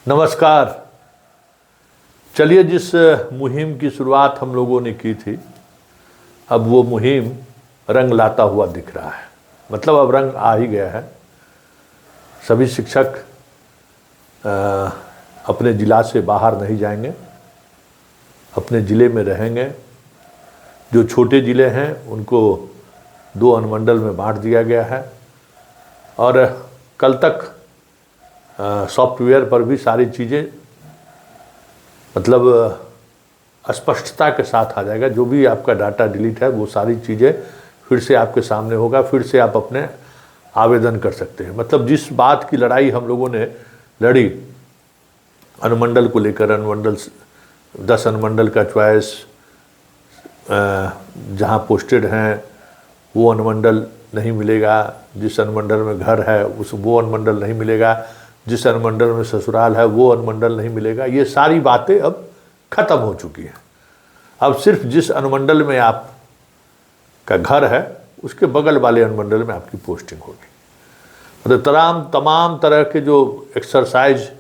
नमस्कार। चलिए, जिस मुहिम की शुरुआत हम लोगों ने की थी, अब वो मुहिम रंग लाता हुआ दिख रहा है। मतलब अब रंग आ ही गया है। सभी शिक्षक अपने ज़िला से बाहर नहीं जाएंगे, अपने ज़िले में रहेंगे। जो छोटे ज़िले हैं उनको 2 अनुमंडल में बांट दिया गया है और कल तक सॉफ्टवेयर पर भी सारी चीज़ें मतलब स्पष्टता के साथ आ जाएगा। जो भी आपका डाटा डिलीट है वो सारी चीज़ें फिर से आपके सामने होगा, फिर से आप अपने आवेदन कर सकते हैं। मतलब जिस बात की लड़ाई हम लोगों ने लड़ी अनुमंडल को लेकर, अनुमंडल 10 अनुमंडल का चॉइस जहाँ पोस्टेड हैं वो अनुमंडल नहीं मिलेगा, जिस अनुमंडल में घर है वो अनुमंडल नहीं मिलेगा, जिस अनुमंडल में ससुराल है वो अनुमंडल नहीं मिलेगा। ये सारी बातें अब खत्म हो चुकी हैं। अब सिर्फ जिस अनुमंडल में आप का घर है उसके बगल वाले अनुमंडल में आपकी पोस्टिंग होगी। मतलब तमाम तरह के जो एक्सरसाइज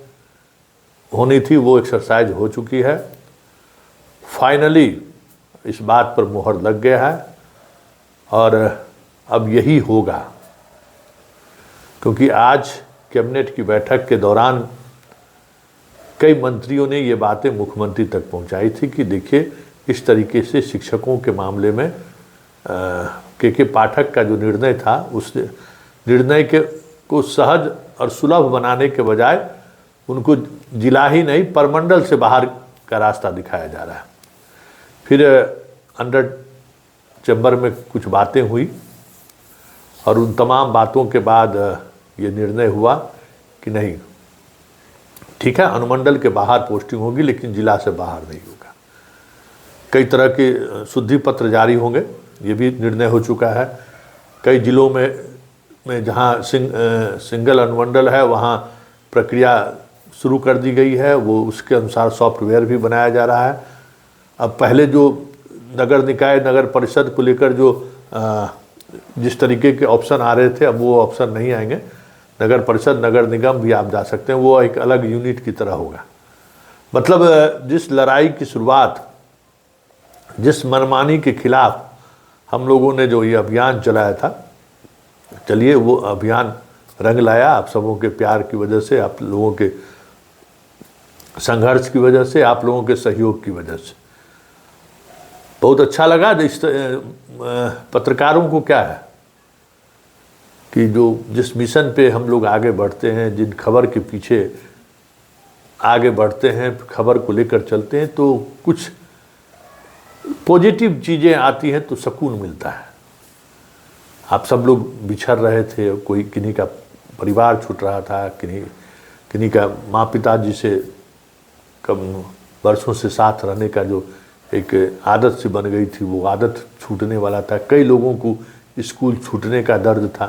होनी थी वो एक्सरसाइज हो चुकी है। फाइनली इस बात पर मुहर लग गया है और अब यही होगा, क्योंकि आज कैबिनेट की बैठक के दौरान कई मंत्रियों ने ये बातें मुख्यमंत्री तक पहुंचाई थी कि देखिए, इस तरीके से शिक्षकों के मामले में के पाठक का जो निर्णय था उस निर्णय को सहज और सुलभ बनाने के बजाय उनको जिला ही नहीं परमंडल से बाहर का रास्ता दिखाया जा रहा है। फिर अंडर चैम्बर में कुछ बातें हुई और उन तमाम बातों के बाद ये निर्णय हुआ कि नहीं, ठीक है, अनुमंडल के बाहर पोस्टिंग होगी लेकिन जिला से बाहर नहीं होगा। कई तरह के शुद्धि पत्र जारी होंगे, ये भी निर्णय हो चुका है। कई जिलों में जहाँ सिंगल अनुमंडल है वहाँ प्रक्रिया शुरू कर दी गई है, वो उसके अनुसार सॉफ्टवेयर भी बनाया जा रहा है। अब पहले जो नगर निकाय नगर परिषद को लेकर जो जिस तरीके के ऑप्शन आ रहे थे, अब वो ऑप्शन नहीं आएंगे। नगर परिषद नगर निगम भी आप जा सकते हैं, वो एक अलग यूनिट की तरह होगा। मतलब जिस लड़ाई की शुरुआत, जिस मनमानी के खिलाफ हम लोगों ने जो ये अभियान चलाया था, चलिए वो अभियान रंग लाया। आप सबों के प्यार की वजह से, आप लोगों के संघर्ष की वजह से, आप लोगों के सहयोग की वजह से बहुत अच्छा लगा। पत्रकारों को क्या है कि जिस मिशन पे हम लोग आगे बढ़ते हैं, जिन खबर के पीछे आगे बढ़ते हैं, खबर को लेकर चलते हैं, तो कुछ पॉजिटिव चीज़ें आती हैं तो सुकून मिलता है। आप सब लोग बिछड़ रहे थे, कोई किन्हीं का परिवार छूट रहा था, किन्हीं का माँ पिता जी से कम वर्षों से साथ रहने का जो एक आदत सी बन गई थी, वो आदत छूटने वाला था। कई लोगों को स्कूल छूटने का दर्द था,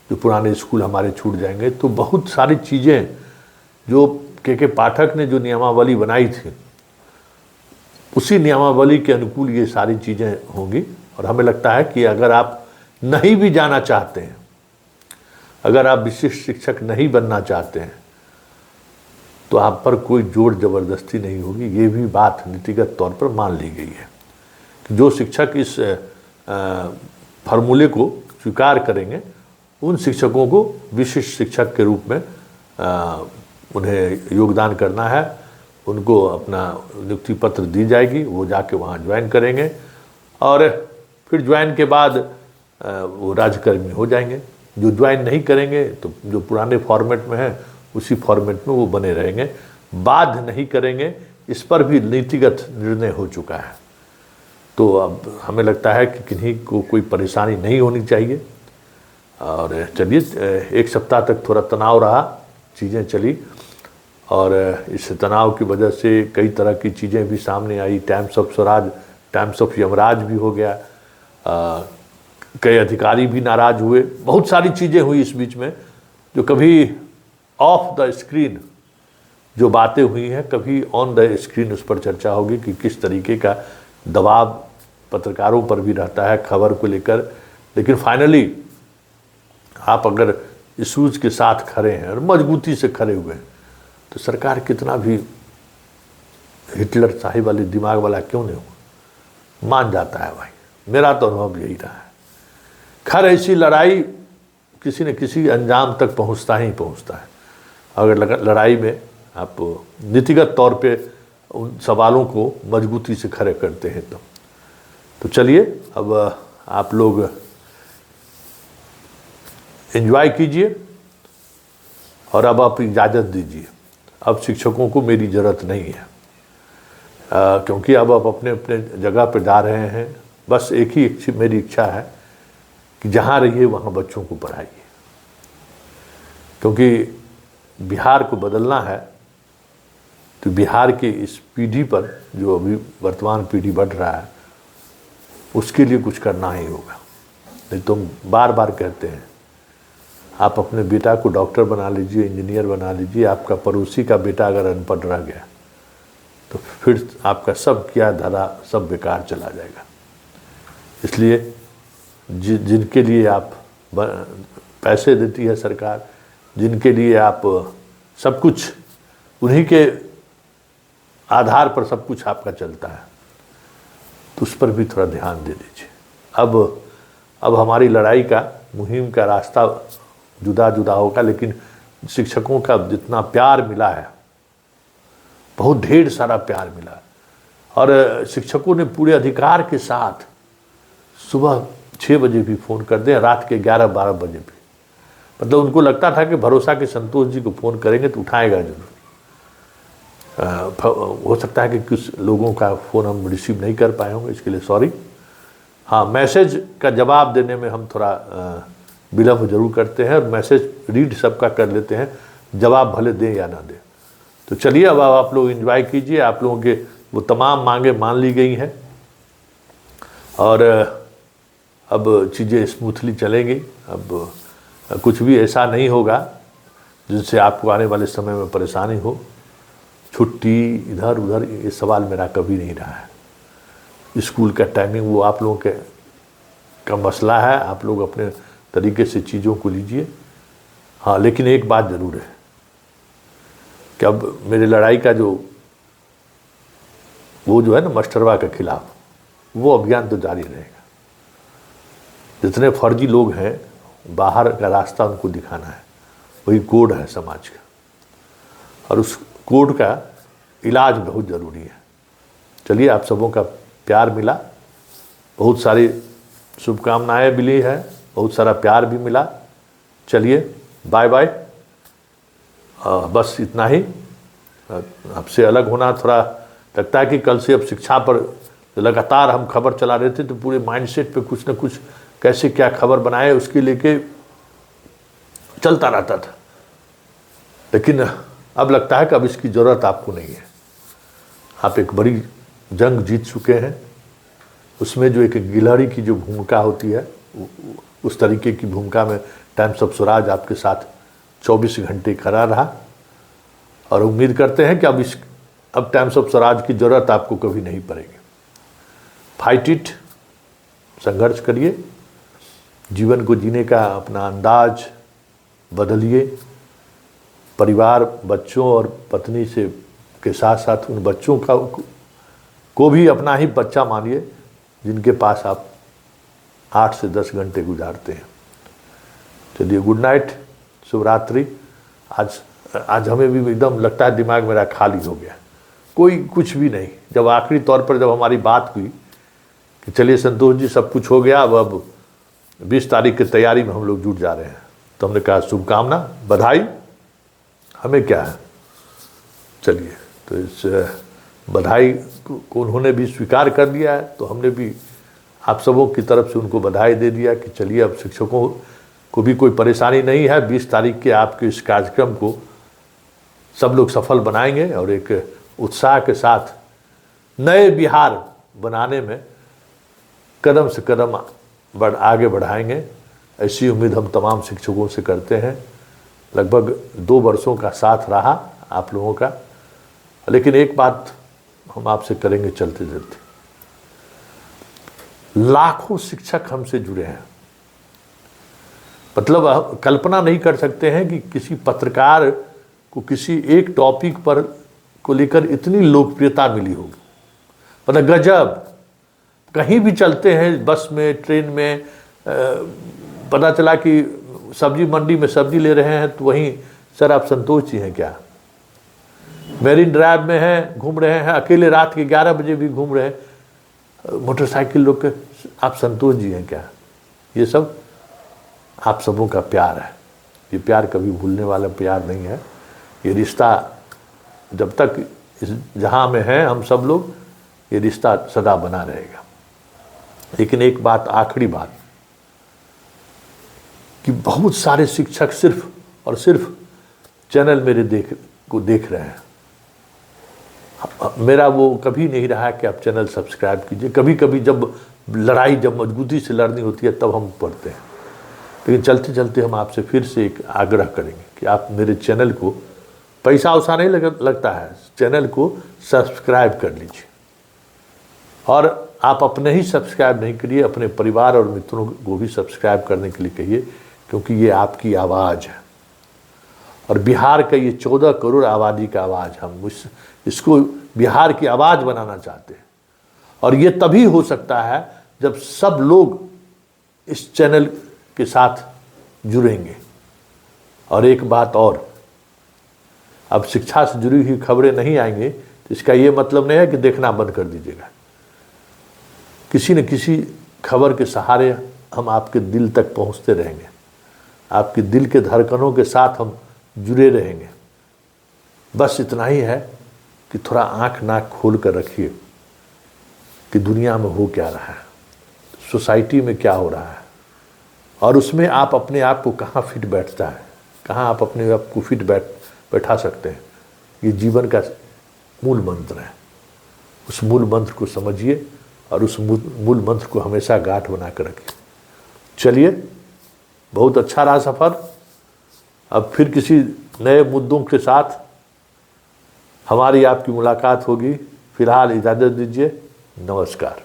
जो पुराने स्कूल हमारे छूट जाएंगे। तो बहुत सारी चीज़ें जो के पाठक ने जो नियमावली बनाई थी, उसी नियमावली के अनुकूल ये सारी चीज़ें होंगी। और हमें लगता है कि अगर आप नहीं भी जाना चाहते हैं, अगर आप विशिष्ट शिक्षक नहीं बनना चाहते हैं, तो आप पर कोई जोर जबरदस्ती नहीं होगी। ये भी बात नीतिगत तौर पर मान ली गई है कि जो शिक्षक इस फार्मूले को स्वीकार करेंगे, उन शिक्षकों को विशिष्ट शिक्षक के रूप में उन्हें योगदान करना है। उनको अपना नियुक्ति पत्र दी जाएगी, वो जाके वहाँ ज्वाइन करेंगे और फिर ज्वाइन के बाद वो राज्यकर्मी हो जाएंगे। जो ज्वाइन नहीं करेंगे तो जो पुराने फॉर्मेट में है उसी फॉर्मेट में वो बने रहेंगे। बाध्य नहीं करेंगे, इस पर भी नीतिगत निर्णय हो चुका है। तो अब हमें लगता है कि किन्हीं को कोई परेशानी नहीं होनी चाहिए। और चलिए, 1 सप्ताह तक थोड़ा तनाव रहा, चीज़ें चली और इस तनाव की वजह से कई तरह की चीज़ें भी सामने आई। Times of Swaraj, Times of Yamraj भी हो गया। कई अधिकारी भी नाराज़ हुए। बहुत सारी चीज़ें हुई इस बीच में, जो कभी ऑफ द स्क्रीन जो बातें हुई हैं, कभी ऑन द स्क्रीन उस पर चर्चा होगी कि किस तरीके का दबाव पत्रकारों पर भी रहता है खबर को लेकर। लेकिन फाइनली आप अगर इशूज़ के साथ खड़े हैं और मजबूती से खड़े हुए हैं, तो सरकार कितना भी हिटलर साहिब वाले दिमाग वाला क्यों नहीं हो, मान जाता है भाई। मेरा तो अनुभव यही रहा है। खैर ऐसी लड़ाई किसी न किसी अंजाम तक पहुंचता ही पहुंचता है, अगर लड़ाई में आप नीतिगत तौर पे उन सवालों को मजबूती से खड़े करते हैं तो चलिए अब आप लोग एंजॉय कीजिए और अब आप इजाज़त दीजिए। अब शिक्षकों को मेरी ज़रूरत नहीं है, क्योंकि अब आप अपने अपने जगह पर जा रहे हैं। बस एक ही मेरी इच्छा है कि जहाँ रहिए वहाँ बच्चों को पढ़ाइए, क्योंकि बिहार को बदलना है तो बिहार की इस पीढ़ी पर, जो अभी वर्तमान पीढ़ी बढ़ रहा है, उसके लिए कुछ करना ही होगा। नहीं तो बार बार कहते हैं आप अपने बेटा को डॉक्टर बना लीजिए, इंजीनियर बना लीजिए, आपका पड़ोसी का बेटा अगर अनपढ़ रह गया तो फिर आपका सब किया धरा सब बेकार चला जाएगा। इसलिए जिनके लिए आप पैसे देती है सरकार, जिनके लिए आप सब कुछ, उन्हीं के आधार पर सब कुछ आपका चलता है, तो उस पर भी थोड़ा ध्यान दे दीजिए। अब हमारी लड़ाई का, मुहिम का रास्ता जुदा जुदा होगा, लेकिन शिक्षकों का जितना प्यार मिला है, बहुत ढेर सारा प्यार मिला, और शिक्षकों ने पूरे अधिकार के साथ सुबह 6 बजे भी फ़ोन कर दें, रात के 11-12 बजे भी। मतलब उनको लगता था कि भरोसा के संतोष जी को फ़ोन करेंगे तो उठाएगा जरूर। हो सकता है कि कुछ लोगों का फ़ोन हम रिसीव नहीं कर पाए होंगे, इसके लिए सॉरी। हाँ, मैसेज का जवाब देने में हम थोड़ा विलम्ब जरूर करते हैं, और मैसेज रीड सबका कर लेते हैं, जवाब भले दें या ना दें। तो चलिए अब आप लोग एंजॉय कीजिए। आप लोगों के वो तमाम मांगे मान ली गई हैं और अब चीज़ें स्मूथली चलेंगी। अब कुछ भी ऐसा नहीं होगा जिससे आपको आने वाले समय में परेशानी हो। छुट्टी इधर उधर ये सवाल मेरा कभी नहीं रहा है। स्कूल का टाइमिंग वो आप लोगों का मसला है, आप लोग अपने तरीके से चीज़ों को लीजिए। हाँ, लेकिन एक बात ज़रूर है कि अब मेरे लड़ाई का वो जो है ना मास्टरवा के खिलाफ, वो अभियान तो जारी रहेगा। जितने फर्जी लोग हैं, बाहर का रास्ता उनको दिखाना है, वही कोड है समाज का, और उस कोड का इलाज बहुत ज़रूरी है। चलिए, आप सबों का प्यार मिला, बहुत सारी शुभकामनाएं मिली है, बहुत सारा प्यार भी मिला। चलिए बाय बाय। बस इतना ही। आपसे अलग होना थोड़ा लगता है कि कल से अब शिक्षा पर लगातार हम खबर चला रहे थे, तो पूरे माइंडसेट पे कुछ न कुछ कैसे क्या खबर बनाए उसके लेके चलता रहता था। लेकिन अब लगता है कि अब इसकी ज़रूरत आपको नहीं है। आप एक बड़ी जंग जीत चुके हैं। उसमें जो एक गिलहरी की जो भूमिका होती है, उस तरीके की भूमिका में टाइम्स ऑफ स्वराज आपके साथ 24 घंटे खड़ा रहा, और उम्मीद करते हैं कि अब टाइम्स ऑफ स्वराज की ज़रूरत आपको कभी नहीं पड़ेगी। फाइट इट, संघर्ष करिए, जीवन को जीने का अपना अंदाज बदलिए। परिवार, बच्चों और पत्नी से के साथ साथ उन बच्चों को भी अपना ही बच्चा मानिए जिनके पास आप 8 से 10 घंटे गुजारते हैं। चलिए, गुड नाइट, शुभ रात्रि। आज हमें भी एकदम लगता है दिमाग मेरा खाली हो गया, कोई कुछ भी नहीं। जब आखिरी तौर पर जब हमारी बात हुई कि चलिए संतोष जी सब कुछ हो गया, अब 20 तारीख की तैयारी में हम लोग जुट जा रहे हैं, तो हमने कहा शुभकामना, बधाई, हमें क्या है। चलिए, तो इस बधाई को उन्होंने भी स्वीकार कर लिया है, तो हमने भी आप सबों की तरफ से उनको बधाई दे दिया कि चलिए अब शिक्षकों को भी कोई परेशानी नहीं है। 20 तारीख के आपके इस कार्यक्रम को सब लोग सफल बनाएंगे और एक उत्साह के साथ नए बिहार बनाने में कदम से कदम आगे बढ़ाएंगे। ऐसी उम्मीद हम तमाम शिक्षकों से करते हैं। लगभग 2 वर्षों का साथ रहा आप लोगों का, लेकिन एक बात हम आपसे करेंगे चलते चलते, लाखों शिक्षक हमसे जुड़े हैं। मतलब कल्पना नहीं कर सकते हैं कि किसी पत्रकार को किसी एक टॉपिक पर को लेकर इतनी लोकप्रियता मिली होगी, मतलब गजब। कहीं भी चलते हैं, बस में, ट्रेन में, पता चला कि सब्जी मंडी में सब्जी ले रहे हैं तो वहीं, सर आप संतोष जी हैं क्या? मेरीन ड्राइव में हैं, घूम रहे हैं, अकेले रात के 11 बजे भी घूम रहे हैं मोटरसाइकिल रोक के, आप संतोष जी हैं क्या? ये सब आप सबों का प्यार है। ये प्यार कभी भूलने वाला प्यार नहीं है। ये रिश्ता जब तक इस जहां में है हम सब लोग, ये रिश्ता सदा बना रहेगा। लेकिन एक बात, आखिरी बात, कि बहुत सारे शिक्षक सिर्फ और सिर्फ चैनल मेरे देख रहे हैं। मेरा वो कभी नहीं रहा कि आप चैनल सब्सक्राइब कीजिए। कभी कभी जब लड़ाई, जब मजबूती से लड़नी होती है तब हम पढ़ते हैं। लेकिन चलते चलते हम आपसे फिर से एक आग्रह करेंगे कि आप मेरे चैनल को, पैसा वैसा नहीं लगता है, चैनल को सब्सक्राइब कर लीजिए। और आप अपने ही सब्सक्राइब नहीं करिए, अपने परिवार और मित्रों को भी सब्सक्राइब करने के लिए कहिए, क्योंकि ये आपकी आवाज़ है। और बिहार का ये 14 करोड़ आबादी का आवाज़, हम इसको बिहार की आवाज़ बनाना चाहते हैं। और ये तभी हो सकता है जब सब लोग इस चैनल के साथ जुड़ेंगे। और एक बात और, अब शिक्षा से जुड़ी हुई खबरें नहीं आएंगे तो इसका ये मतलब नहीं है कि देखना बंद कर दीजिएगा। किसी न किसी खबर के सहारे हम आपके दिल तक पहुंचते रहेंगे, आपके दिल के धड़कनों के साथ हम जुड़े रहेंगे। बस इतना ही है कि थोड़ा आंख नाक खोल कर रखिए कि दुनिया में हो क्या रहा है, सोसाइटी में क्या हो रहा है, और उसमें आप अपने आप को कहाँ फिट बैठता है, कहाँ आप अपने आप को फिट बैठा सकते हैं। ये जीवन का मूल मंत्र है। उस मूल मंत्र को समझिए और उस मूल मंत्र को हमेशा गांठ बना कर रखिए। चलिए, बहुत अच्छा रहा सफ़र। अब फिर किसी नए मुद्दों के साथ हमारी आपकी मुलाकात होगी। फिलहाल इजाज़त दीजिए। नमस्कार।